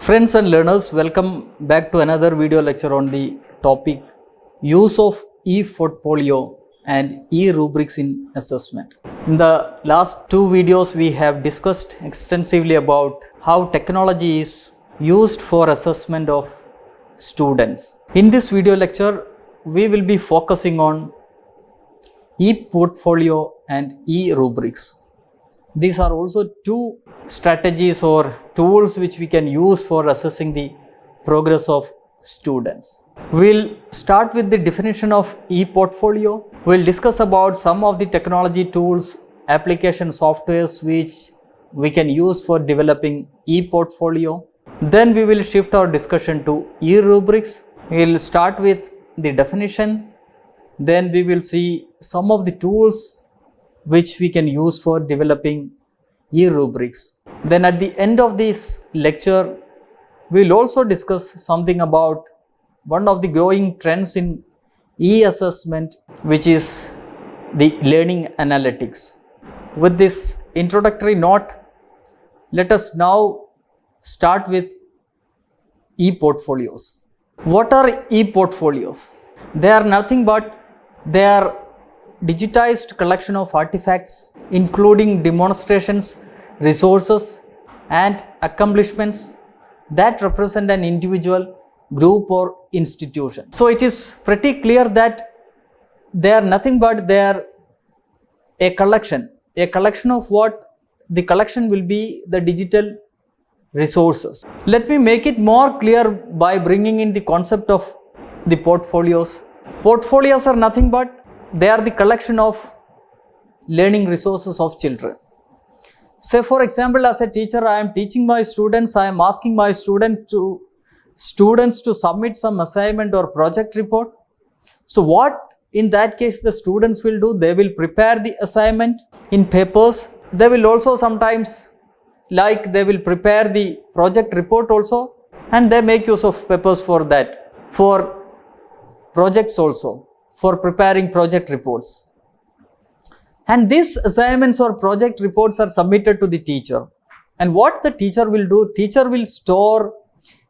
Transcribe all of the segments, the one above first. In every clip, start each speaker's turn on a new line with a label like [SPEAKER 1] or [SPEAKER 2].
[SPEAKER 1] Friends and learners, welcome back to another video lecture on the topic use of e-portfolio and e-rubrics in assessment. In the last two videos, we have discussed extensively about how technology is used for assessment of students. In this video lecture, we will be focusing on e-portfolio and e-rubrics. These are also two strategies or tools which we can use for assessing the progress of students. We'll start with the definition of e-portfolio. We'll discuss about some of the technology tools, application softwares which we can use for developing e-portfolio. Then we will shift our discussion to e-rubrics. We'll start with the definition. Then we will see some of the tools which we can use for developing e-rubrics. Then at the end of this lecture, we will also discuss something about one of the growing trends in e-assessment, which is the learning analytics. With this introductory note, let us now start with e-portfolios. What are e-portfolios? They are nothing but they are digitized collection of artifacts including demonstrations, resources and accomplishments that represent an individual, group or institution. So it is pretty clear that they are nothing but they are a collection of what? The collection will be the digital resources. Let me make it more clear by bringing in the concept of the portfolios. Portfolios are nothing but they are the collection of learning resources of children. Say for example, as a teacher, I am teaching my students, I am asking my students to submit some assignment or project report. So what in that case the students will do? They will prepare the assignment in papers. They will also sometimes they will prepare the project report also, and they make use of papers for that, for projects also, for preparing project reports. And these assignments or project reports are submitted to the teacher. And what the teacher will do? Teacher will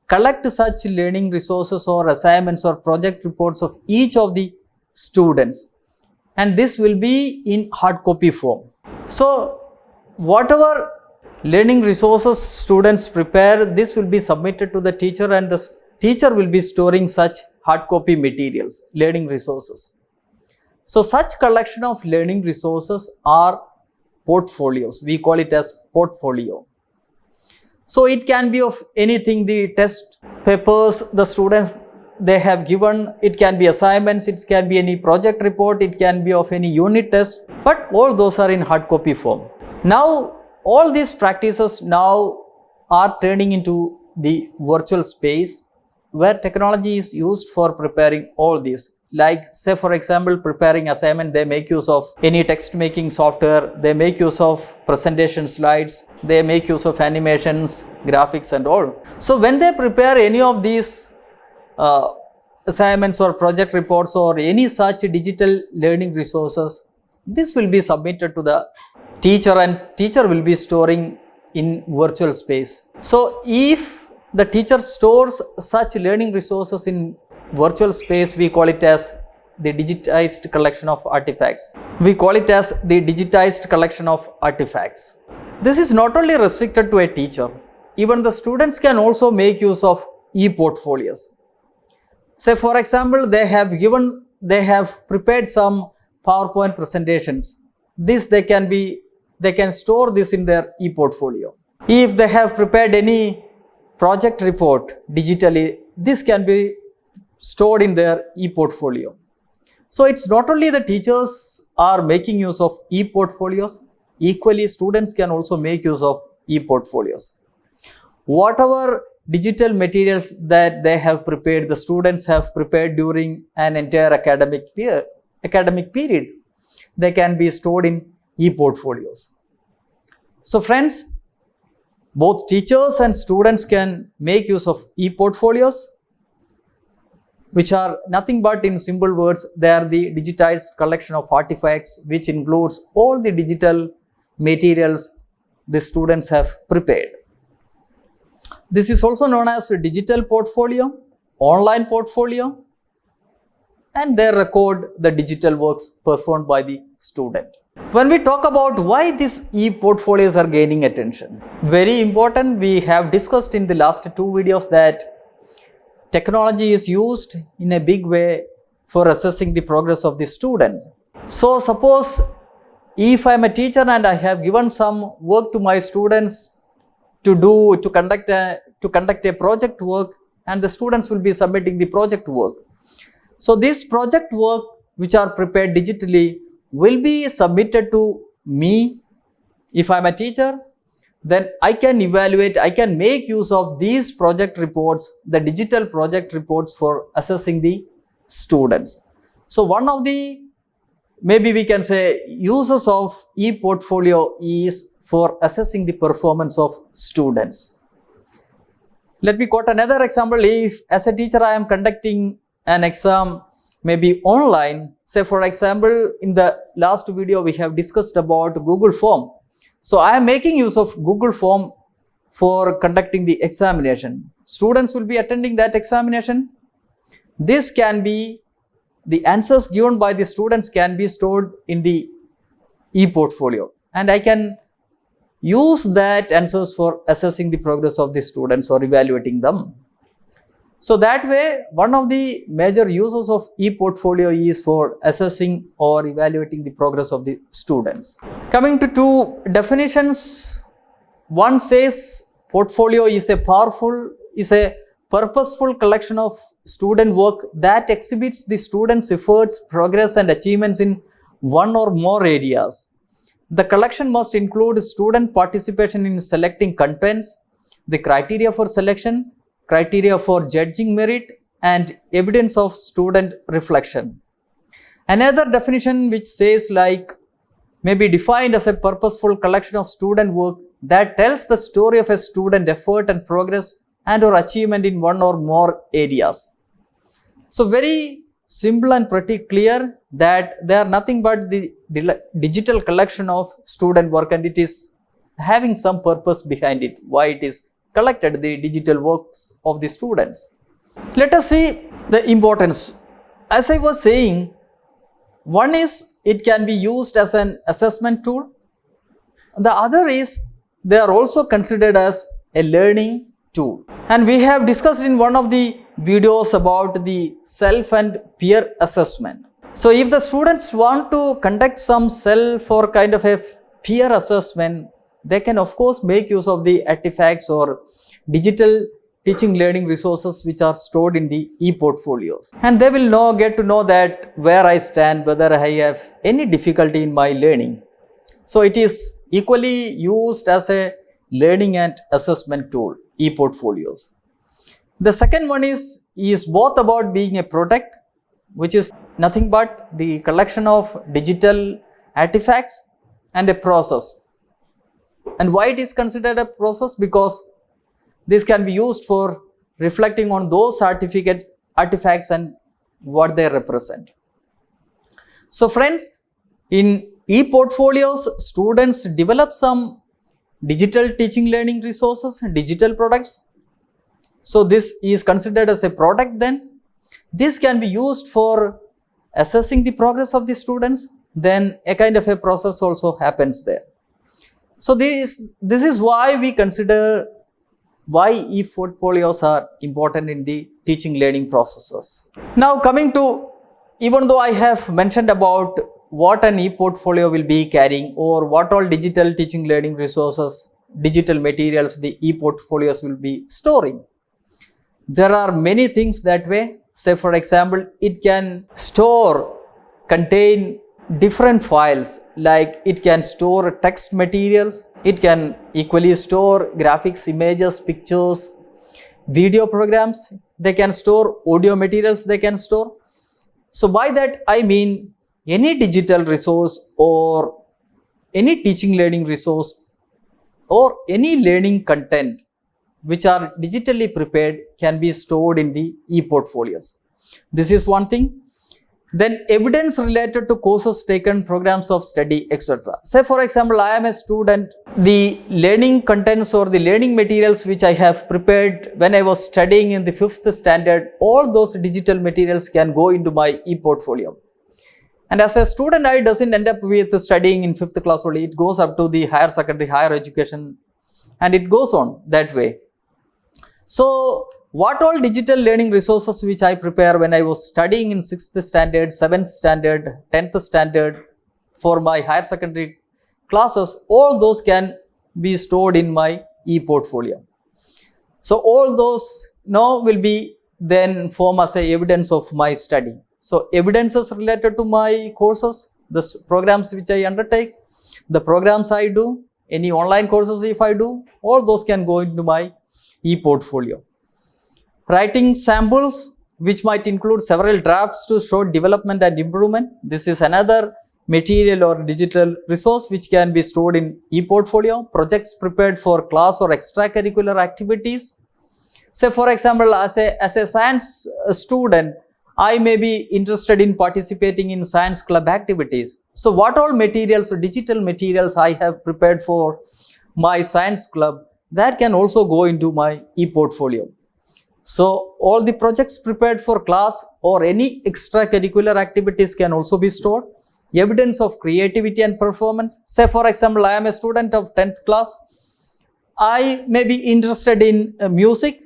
[SPEAKER 1] collect such learning resources or assignments or project reports of each of the students. And this will be in hard copy form. So whatever learning resources students prepare, this will be submitted to the teacher, and the teacher will be storing such hard copy materials, learning resources. So such collection of learning resources are portfolios. We call it as portfolio. So it can be of anything, the test papers the students they have given, it can be assignments, it can be any project report, it can be of any unit test, but all those are in hard copy form. Now all these practices now are turning into the virtual space where technology is used for preparing all these. Like say for example, preparing assignment, they make use of any text making software, they make use of presentation slides, they make use of animations, graphics and all. So when they prepare any of these assignments or project reports or any such digital learning resources, this will be submitted to the teacher, and teacher will be storing in virtual space. So if the teacher stores such learning resources in virtual space, we call it as the digitized collection of artifacts. We call it as the digitized collection of artifacts. This is not only restricted to a teacher, even the students can also make use of e-portfolios. Say for example, they have prepared some PowerPoint presentations. They can store this in their e-portfolio. If they have prepared any project report digitally, this can be stored in their e-portfolio. So it's not only the teachers are making use of e-portfolios, equally students can also make use of e-portfolios. Whatever digital materials that they have prepared, the students have prepared during an entire academic period, they can be stored in e-portfolios. So friends, both teachers and students can make use of e-portfolios, which are nothing but, in simple words, they are the digitized collection of artifacts which includes all the digital materials the students have prepared. This is also known as a digital portfolio, online portfolio, and they record the digital works performed by the student. When we talk about why these e-portfolios are gaining attention, very important, we have discussed in the last two videos that technology is used in a big way for assessing the progress of the students. So suppose if I am a teacher and I have given some work to my students to conduct a project work, and the students will be submitting the project work. So this project work which are prepared digitally will be submitted to me. If I am a teacher, then I can evaluate, I can make use of these project reports, the digital project reports, for assessing the students. So one of the, maybe we can say, uses of e-portfolio is for assessing the performance of students. Let me quote another example. If as a teacher I am conducting an exam, maybe online, say for example, in the last video we have discussed about Google Form. So I am making use of Google Form for conducting the examination. Students will be attending that examination. This can be, the answers given by the students can be stored in the e-portfolio, and I can use that answers for assessing the progress of the students or evaluating them. So that way, one of the major uses of e-portfolio is for assessing or evaluating the progress of the students. Coming to two definitions, one says portfolio is a purposeful collection of student work that exhibits the students' efforts, progress and achievements in one or more areas. The collection must include student participation in selecting contents, the criteria for selection, criteria for judging merit, and evidence of student reflection. Another definition which says like, may be defined as a purposeful collection of student work that tells the story of a student effort and progress and or achievement in one or more areas. So very simple and pretty clear that they are nothing but the digital collection of student work, and it is having some purpose behind it, why it is collected, the digital works of the students. Let us see the importance. As I was saying, one is it can be used as an assessment tool. The other is they are also considered as a learning tool. And we have discussed in one of the videos about the self and peer assessment. So if the students want to conduct some self or kind of a peer assessment, they can of course make use of the artifacts or digital teaching learning resources which are stored in the e-portfolios, and they will get to know that where I stand, whether I have any difficulty in my learning. So it is equally used as a learning and assessment tool, e-portfolios. The second one is both about being a product, which is nothing but the collection of digital artifacts, and a process. And why it is considered a process? Because this can be used for reflecting on those artifacts and what they represent. So friends, in e-portfolios, students develop some digital teaching learning resources, digital products. So this is considered as a product then. This can be used for assessing the progress of the students. Then a kind of a process also happens there. So this is why we consider why e-portfolios are important in the teaching learning processes. Now coming to, even though I have mentioned about what an e-portfolio will be carrying or what all digital teaching learning resources, digital materials the e-portfolios will be storing, there are many things that way. Say for example, it can contain different files, like it can store text materials, it can equally store graphics, images, pictures, video programs, they can store audio materials, they can store. So by that I mean any digital resource or any teaching learning resource or any learning content which are digitally prepared can be stored in the e-portfolios. This is one thing. Then evidence related to courses taken, programs of study, etc. Say for example, I am a student, the learning contents or the learning materials which I have prepared when I was studying in the 5th standard, all those digital materials can go into my e-portfolio. And as a student, I doesn't end up with studying in 5th class only, it goes up to the higher secondary, higher education, and it goes on that way. So what all digital learning resources which I prepare when I was studying in 6th standard, 7th standard, 10th standard for my higher secondary classes, all those can be stored in my e-portfolio. So all those now will be then form as a evidence of my study. So evidences related to my courses, the programs which I undertake, the programs I do, any online courses if I do, all those can go into my e-portfolio. Writing samples which might include several drafts to show development and improvement. This is another material or digital resource which can be stored in e-portfolio. Projects prepared for class or extracurricular activities. Say for example, as a science student, I may be interested in participating in science club activities. So what all materials, digital materials I have prepared for my science club, that can also go into my e-portfolio. So all the projects prepared for class or any extracurricular activities can also be stored. Evidence of creativity and performance. Say for example, I am a student of 10th class. I may be interested in music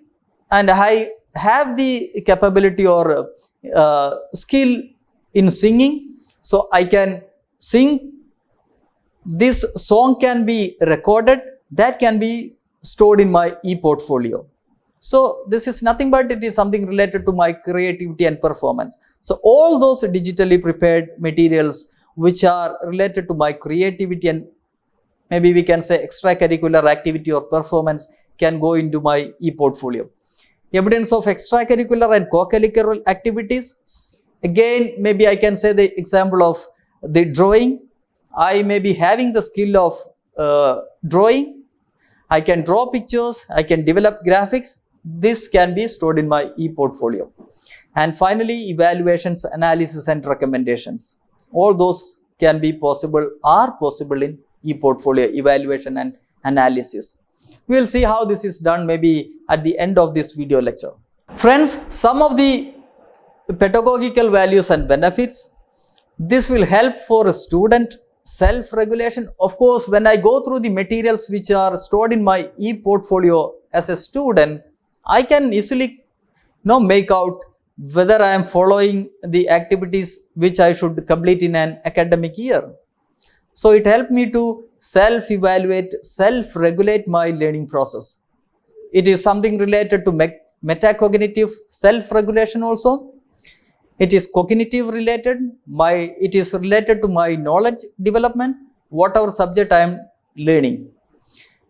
[SPEAKER 1] and I have the capability or skill in singing. So I can sing. This song can be recorded. That can be stored in my e-portfolio. So this is nothing but it is something related to my creativity and performance. So all those digitally prepared materials which are related to my creativity and maybe we can say extracurricular activity or performance can go into my e-portfolio. Evidence of extracurricular and co-curricular activities. Again, maybe I can say the example of the drawing. I may be having the skill of drawing. I can draw pictures. I can develop graphics. This can be stored in my e-portfolio. And finally, evaluations, analysis and recommendations. All those can be possible, are possible in e-portfolio, evaluation and analysis. We will see how this is done maybe at the end of this video lecture. Friends, some of the pedagogical values and benefits. This will help for a student self-regulation. Of course, when I go through the materials which are stored in my e-portfolio as a student, I can easily make out whether I am following the activities which I should complete in an academic year. So it helped me to self-evaluate, self-regulate my learning process. It is something related to metacognitive self-regulation also. It is cognitive related. It is related to my knowledge development, whatever subject I am learning.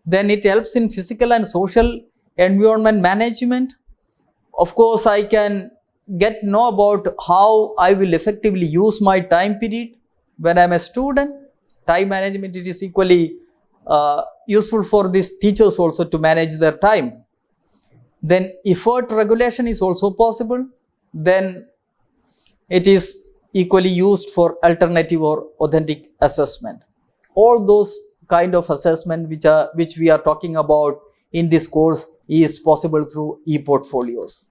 [SPEAKER 1] Then it helps in physical and social environment management. Of course, I can know about how I will effectively use my time period when I am a student. Time management, it is equally useful for these teachers also to manage their time. Then effort regulation is also possible. Then it is equally used for alternative or authentic assessment. All those kind of assessment which we are talking about in this course is possible through e-portfolios.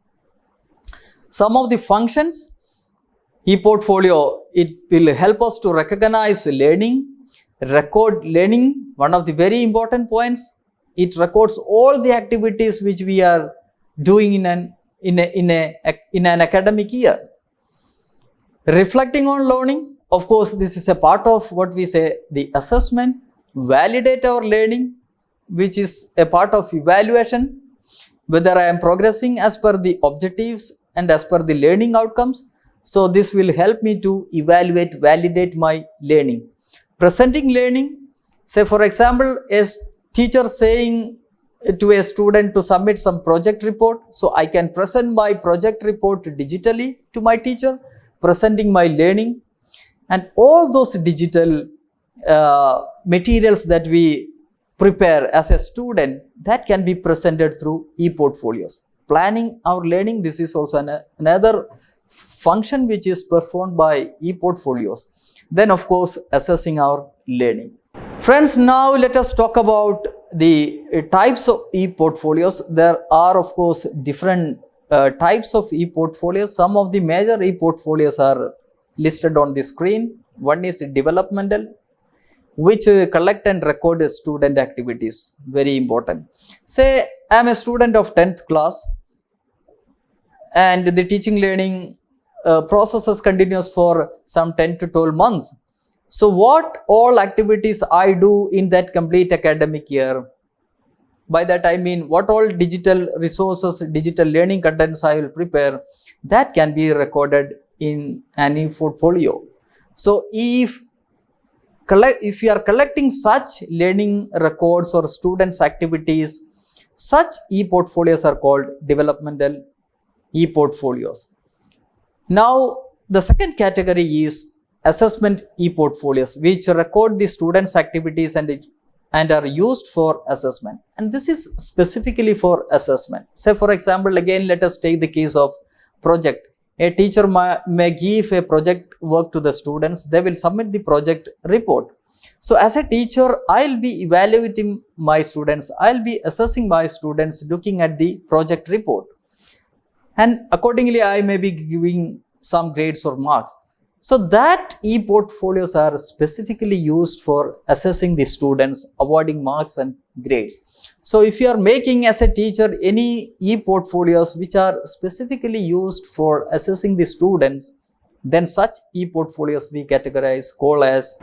[SPEAKER 1] Some of the functions, e-portfolio, it will help us to recognize learning, record learning. One of the very important points, it records all the activities which we are doing in an academic year. Reflecting on learning, of course, this is a part of what we say the assessment. Validate our learning, which is a part of evaluation, whether I am progressing as per the objectives and as per the learning outcomes. So this will help me to evaluate, validate my learning. Presenting learning, say for example, a teacher saying to a student to submit some project report. So I can present my project report digitally to my teacher, presenting my learning. And all those digital materials that we prepare as a student, that can be presented through e-portfolios. Planning our learning, this is also another function which is performed by e-portfolios. Then of course assessing our learning. Friends, now let us talk about the types of e-portfolios. There are of course different types of e-portfolios. Some of the major e-portfolios are listed on the screen. One is developmental, which collect and record student activities. Very important. Say I am a student of 10th class and the teaching learning process continues for some 10 to 12 months. So what all activities I do in that complete academic year? By that I mean what all digital resources, digital learning contents I will prepare, that can be recorded in an e-portfolio. So if you are collecting such learning records or students' activities, such e-portfolios are called developmental e-portfolios. Now, the second category is assessment e-portfolios, which record the students' activities and are used for assessment. And this is specifically for assessment. Say, for example, again, let us take the case of project. A teacher may give a project work to the students. They will submit the project report. So as a teacher, I'll be evaluating my students. I'll be assessing my students looking at the project report. And accordingly, I may be giving some grades or marks. So that e-portfolios are specifically used for assessing the students, awarding marks and grades. So if you are making as a teacher any e-portfolios which are specifically used for assessing the students, then such e-portfolios we call as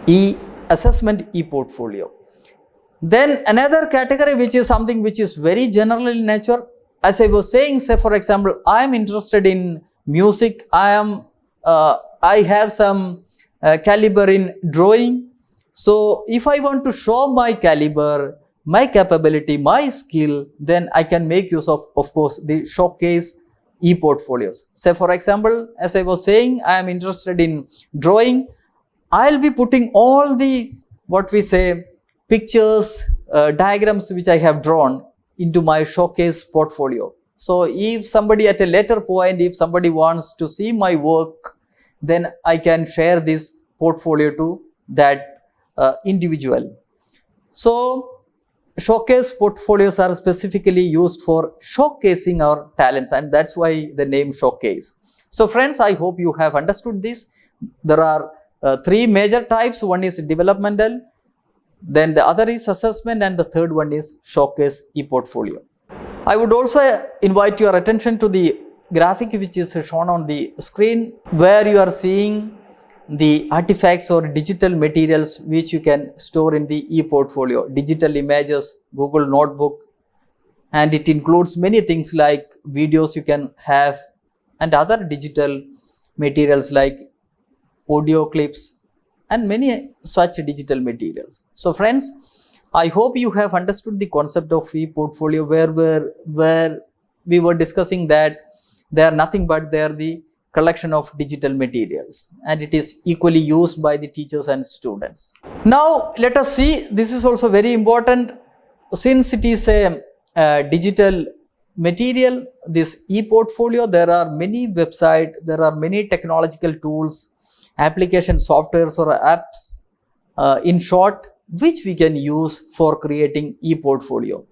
[SPEAKER 1] assessment e-portfolio. Then another category which is something which is very general in nature. As I was saying, say for example, I am interested in music. I have some caliber in drawing. So if I want to show my caliber, my capability, my skill, then I can make use of course, the showcase e-portfolios. Say for example, as I was saying, I am interested in drawing. I'll be putting all the, pictures, diagrams which I have drawn into my showcase portfolio. So if somebody at a later point, if somebody wants to see my work, then I can share this portfolio to that individual. So showcase portfolios are specifically used for showcasing our talents, and that's why the name showcase. So friends, I hope you have understood this. There are three major types. One is developmental, then the other is assessment, and the third one is showcase e-portfolio. I would also invite your attention to the graphic which is shown on the screen, where you are seeing the artifacts or digital materials which you can store in the e-portfolio. Digital images, Google Notebook, and it includes many things like videos you can have and other digital materials like audio clips and many such digital materials. So friends, I hope you have understood the concept of e-portfolio, where we were discussing that they are nothing but they are the collection of digital materials, and it is equally used by the teachers and students. Now let us see, this is also very important, since it is a digital material, this e-portfolio, there are many websites, there are many technological tools, application softwares or apps, in short, which we can use for creating e-portfolio.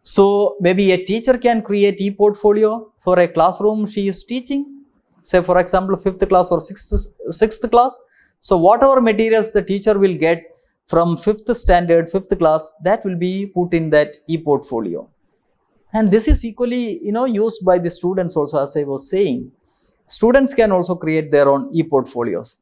[SPEAKER 1] So maybe a teacher can create e-portfolio for a classroom she is teaching, say for example 5th class or 6th class. So whatever materials the teacher will get from 5th standard, 5th class, that will be put in that e-portfolio. And this is equally used by the students also. As I was saying, students can also create their own e-portfolios.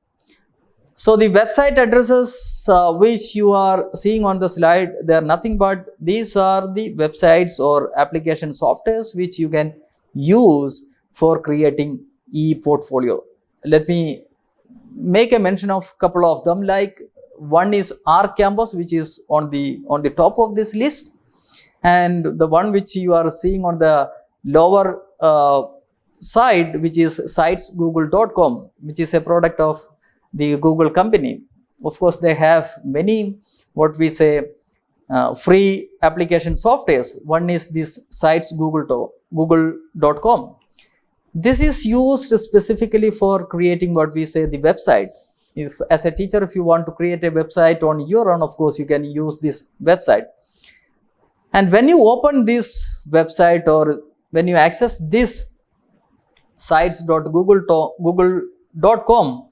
[SPEAKER 1] So the website addresses which you are seeing on the slide, they are nothing but these are the websites or application softwares which you can use for creating e-portfolio. Let me make a mention of a couple of them. Like one is R-Campus, which is on the top of this list, and the one which you are seeing on the lower side, which is sitesgoogle.com, which is a product of the Google company. Of course, they have many free application softwares. One is this sitesgoogle.com. This is used specifically for creating what we say the website. If as a teacher, if you want to create a website on your own, of course you can use this website. And when you open this website or when you access this sites.google.com,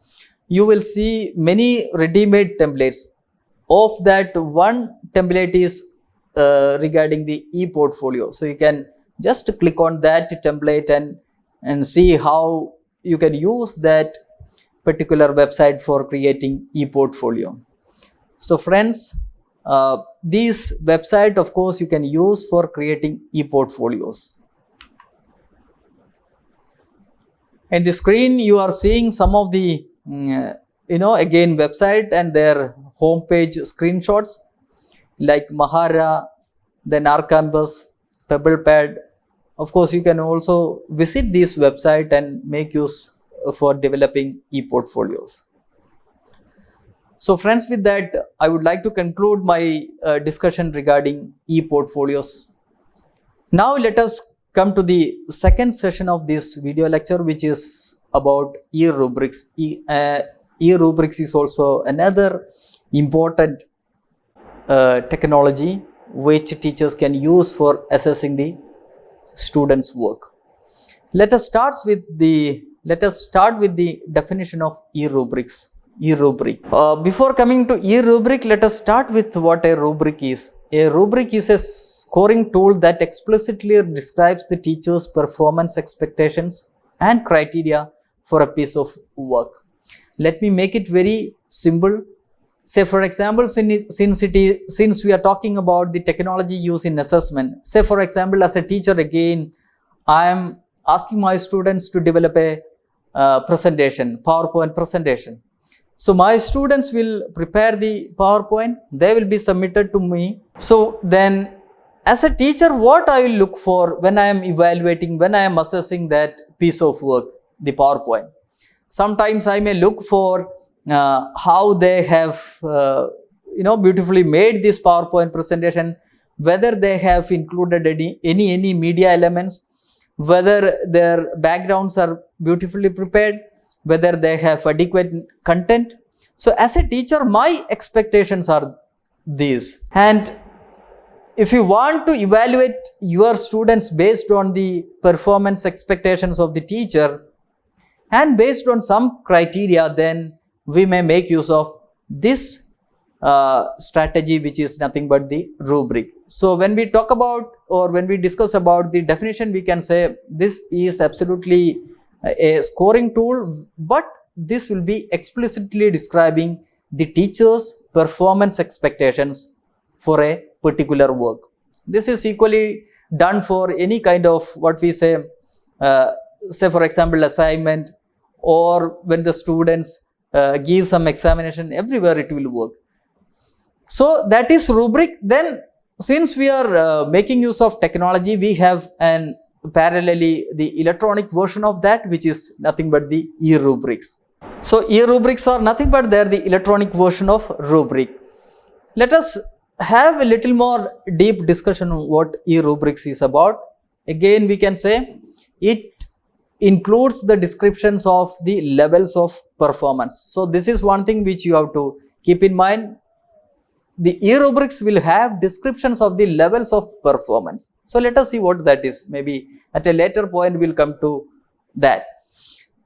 [SPEAKER 1] you will see many ready-made templates. Of that, one template is regarding the e-portfolio. So you can just click on that template and see how you can use that particular website for creating e-portfolio. So friends, this website, of course, you can use for creating e-portfolios. In the screen, you are seeing some of the, again, website and their homepage screenshots like Mahara, then RCampus, PebblePad. Of course, you can also visit this website and make use for developing e-portfolios. So friends, with that, I would like to conclude my discussion regarding e-portfolios. Now let us come to the second session of this video lecture, which is about e-rubrics. E-rubrics is also another important technology which teachers can use for assessing the students' work. Let us start with the definition of e-rubrics. E-rubric. Before coming to e-rubric, let us start with what a rubric is. A rubric is a scoring tool that explicitly describes the teacher's performance expectations and criteria for a piece of work. Let me make it very simple. Say for example, since we are talking about the technology used in assessment, say for example, as a teacher, again, I am asking my students to develop a presentation, PowerPoint presentation. So my students will prepare the PowerPoint, they will be submitted to me. So then as a teacher, what I will look for when I am evaluating, when I am assessing that piece of work, the PowerPoint. Sometimes I may look for how they have beautifully made this PowerPoint presentation, whether they have included any media elements, whether their backgrounds are beautifully prepared, whether they have adequate content. So as a teacher, my expectations are these. And if you want to evaluate your students based on the performance expectations of the teacher and based on some criteria, then we may make use of this strategy, which is nothing but the rubric. So when we talk about or when we discuss about the definition, we can say this is absolutely a scoring tool, but this will be explicitly describing the teacher's performance expectations for a particular work. This is equally done for any kind of what we say for example, assignment, or when the students give some examination, everywhere it will work. So that is rubric. Then since we are making use of technology, we have an parallelly the electronic version of that, which is nothing but the e-rubrics. So e-rubrics are nothing but they are the electronic version of rubric. Let us have a little more deep discussion on what e-rubrics is about. Again, we can say it includes the descriptions of the levels of performance. So this is one thing which you have to keep in mind. The e-rubrics will have descriptions of the levels of performance. So let us see what that is. Maybe at a later point we'll come to that.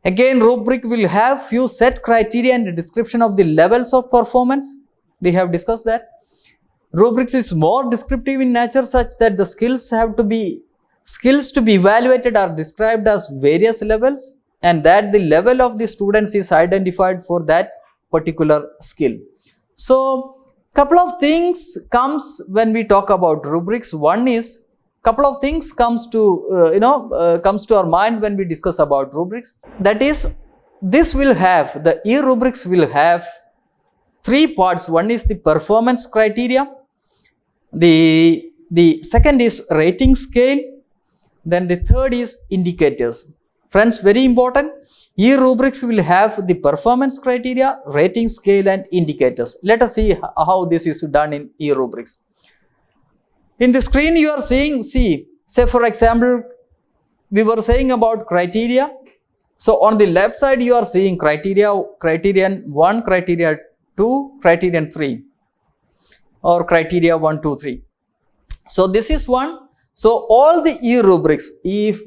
[SPEAKER 1] Again, rubric will have few set criteria and a description of the levels of performance. We have discussed that. Rubrics is more descriptive in nature, such that the skills to be evaluated are described as various levels, and that the level of the students is identified for that particular skill. So couple of things comes when we talk about rubrics. One is couple of things comes to comes to our mind when we discuss about rubrics. That is, this will have the e-rubrics will have three parts. One is the performance criteria. The second is rating scale. Then the third is indicators. Friends, very important. E-rubrics will have the performance criteria, rating scale and indicators. Let us see how this is done in e-rubrics. In the screen you are seeing, say for example, we were saying about criteria. So on the left side, you are seeing criterion 1, criteria 2, criterion 3, or criteria 1, 2, 3. So this is one. So all the e-rubrics, if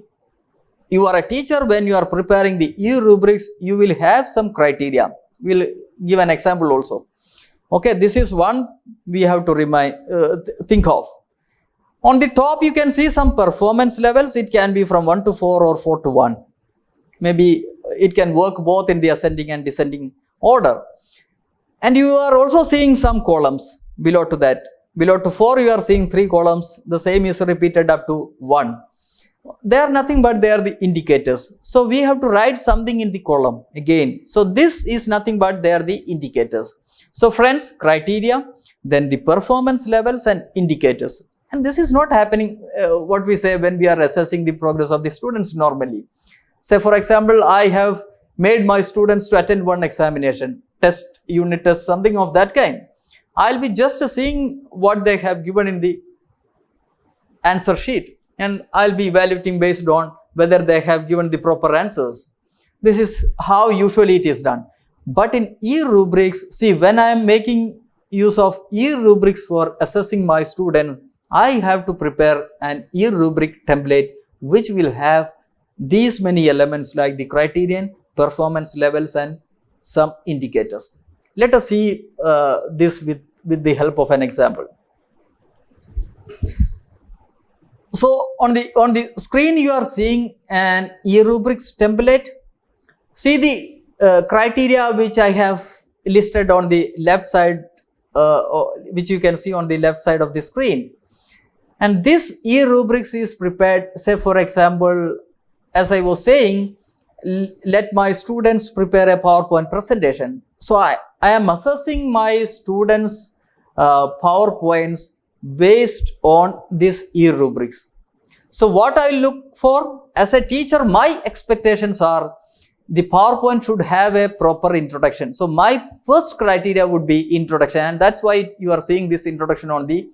[SPEAKER 1] you are a teacher, when you are preparing the e-rubrics, you will have some criteria. We'll give an example also. Okay, this is one we have to think of. On the top, you can see some performance levels. It can be from 1 to 4 or 4 to 1. Maybe it can work both in the ascending and descending order. And you are also seeing some columns below to that. Below to 4, you are seeing 3 columns. The same is repeated up to 1. They are nothing but they are the indicators. So we have to write something in the column again. So this is nothing but they are the indicators. So friends, criteria, then the performance levels and indicators. And this is not happening, what we say, when we are assessing the progress of the students normally. Say for example, I have made my students to attend one examination, test, unit test, something of that kind. I'll be just seeing what they have given in the answer sheet, and I'll be evaluating based on whether they have given the proper answers. This is how usually it is done. But in e-rubrics, see, when I am making use of e-rubrics for assessing my students, I have to prepare an e-rubric template which will have these many elements like the criterion, performance levels and some indicators. Let us see this with the help of an example. So on the screen you are seeing an e-rubrics template. See the criteria which I have listed on the left side, which you can see on the left side of the screen. And this e-rubrics is prepared, say for example, as I was saying, let my students prepare a PowerPoint presentation. So I am assessing my students' PowerPoints based on this e-rubrics. So what I look for as a teacher, my expectations are the PowerPoint should have a proper introduction. So my first criteria would be introduction, and that's why you are seeing this introduction on the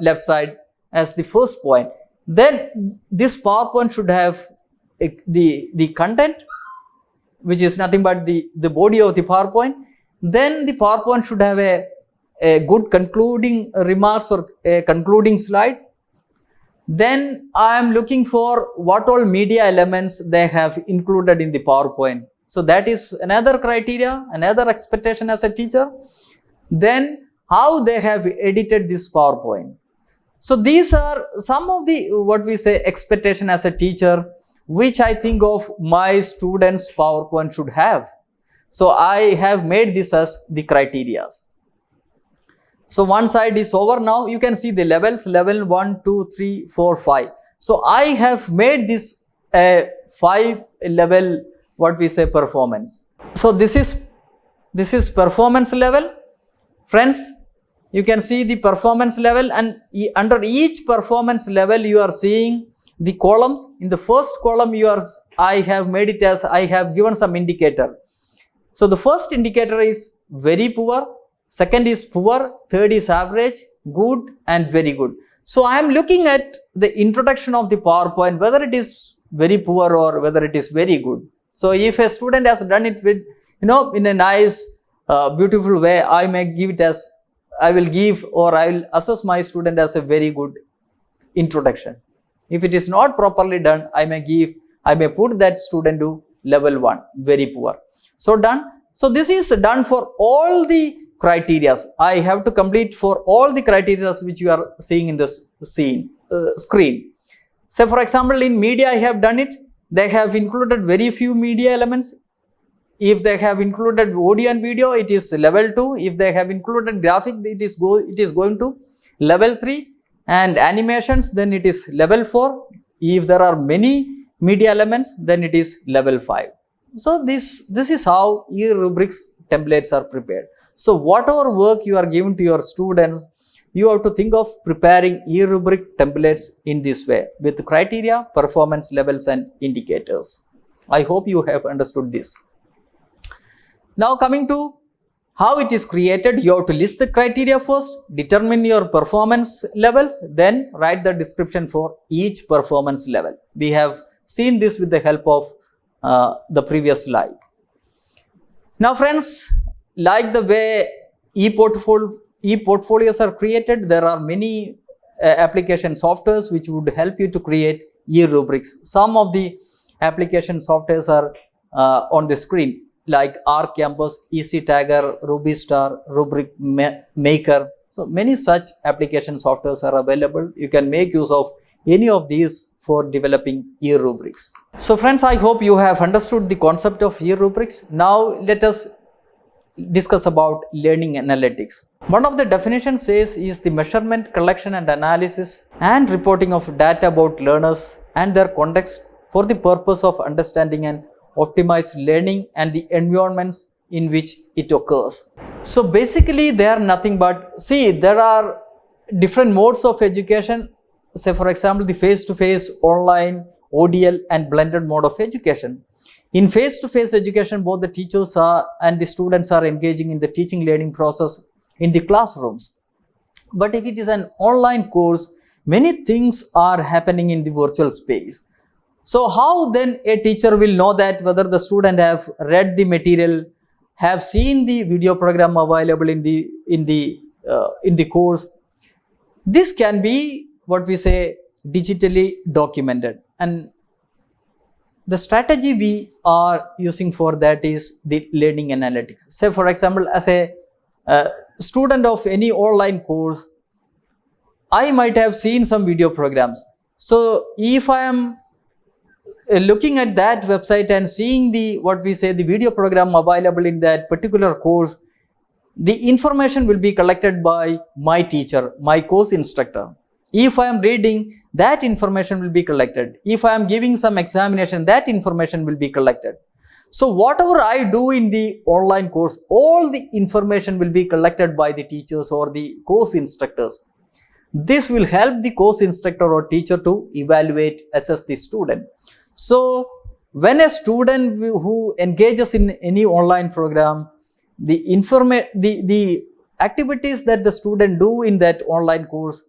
[SPEAKER 1] left side as the first point. Then this PowerPoint should have the content, which is nothing but the body of the PowerPoint. Then the PowerPoint should have a good concluding remarks or a concluding slide. Then I am looking for what all media elements they have included in the PowerPoint. So that is another criteria, another expectation as a teacher. Then how they have edited this PowerPoint. So these are some of the, what we say, expectation as a teacher, which I think of my students' PowerPoint should have. So I have made this as the criteria. So one side is over now. You can see the levels, level 1, 2, 3, 4, 5. So I have made this 5 level, what we say, performance. So this is performance level. Friends, you can see the performance level, and under each performance level you are seeing the columns. In the first column I have made it as I have given some indicator. So the first indicator is very poor, second is poor, third is average, good and very good. So I am looking at the introduction of the PowerPoint, whether it is very poor or whether it is very good. So if a student has done it with, in a nice, beautiful way, I may give it as, I will assess my student as a very good introduction. If it is not properly done, I may put that student to level 1, very poor. So done. So this is done for all the criteria. I have to complete for all the criteria which you are seeing in this screen. Say for example, in media I have done it. They have included very few media elements. If they have included audio and video, it is level 2. If they have included graphic, it is going to level 3. And animations, then it is level 4. If there are many media elements, then it is level 5. So this is how e-rubrics templates are prepared. So whatever work you are giving to your students, you have to think of preparing e-rubric templates in this way with criteria, performance levels and indicators. I hope you have understood this. Now coming to how it is created, you have to list the criteria first, determine your performance levels, then write the description for each performance level. We have seen this with the help of the previous slide. Now friends, like the way e-portfolios are created, there are many application softwares which would help you to create e-rubrics. Some of the application softwares are on the screen, like RCampus, EasyTagger, RubyStar, Rubric Maker. So many such application softwares are available. You can make use of any of these for developing e-rubrics. So friends, I hope you have understood the concept of e-rubrics. Now let us discuss about learning analytics. One of the definitions says is the measurement, collection and analysis and reporting of data about learners and their context for the purpose of understanding and optimize learning and the environments in which it occurs. So basically they are nothing but, see, there are different modes of education. Say for example, the face-to-face, online, ODL and blended mode of education. In face-to-face education, both the teachers and the students are engaging in the teaching learning process in the classrooms. But if it is an online course, many things are happening in the virtual space. So how then a teacher will know that whether the student have read the material, have seen the video program available in the course? This can be what we say digitally documented, and the strategy we are using for that is the learning analytics. Say for example, as a student of any online course, I might have seen some video programs. So if I am looking at that website and seeing the video program available in that particular course, the information will be collected by my teacher, my course instructor. If I am reading, that information will be collected. If I am giving some examination, that information will be collected. So whatever I do in the online course, all the information will be collected by the teachers or the course instructors. This will help the course instructor or teacher to evaluate, assess the student. So when a student who engages in any online program, the activities that the student do in that online course,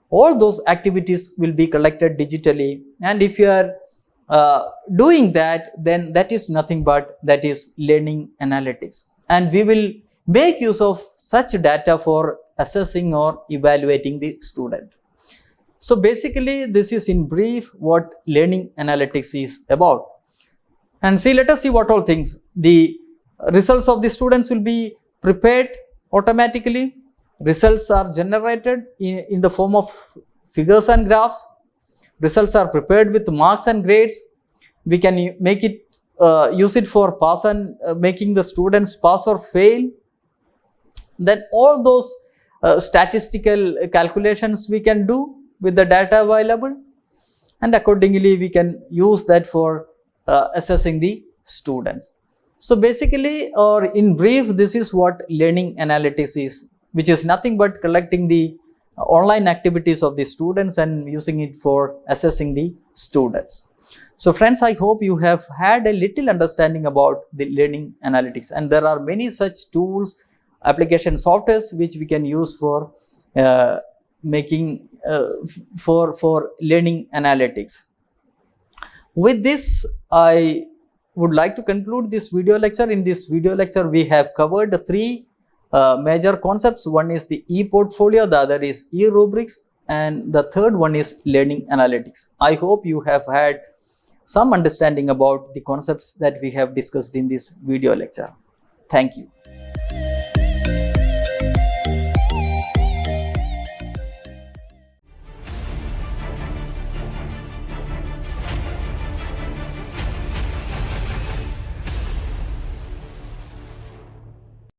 [SPEAKER 1] all those activities will be collected digitally. And if you are doing that, then that is nothing but that is learning analytics. And we will make use of such data for assessing or evaluating the student. So basically this is in brief what learning analytics is about. And see, let us see what all things. The results of the students will be prepared automatically. Results are generated in the form of figures and graphs. Results are prepared with marks and grades. We can make it use it for pass and making the students pass or fail. Then all those statistical calculations we can do with the data available, and accordingly we can use that for assessing the students. So basically, or in brief, this is what learning analytics is, which is nothing but collecting the online activities of the students and using it for assessing the students. So friends, I hope you have had a little understanding about the learning analytics, and there are many such tools, application softwares which we can use for making for learning analytics. With this, I would like to conclude this video lecture. In this video lecture, we have covered three major concepts. One is the e-portfolio, the other is e-rubrics, and the third one is learning analytics. I hope you have had some understanding about the concepts that we have discussed in this video lecture. Thank you.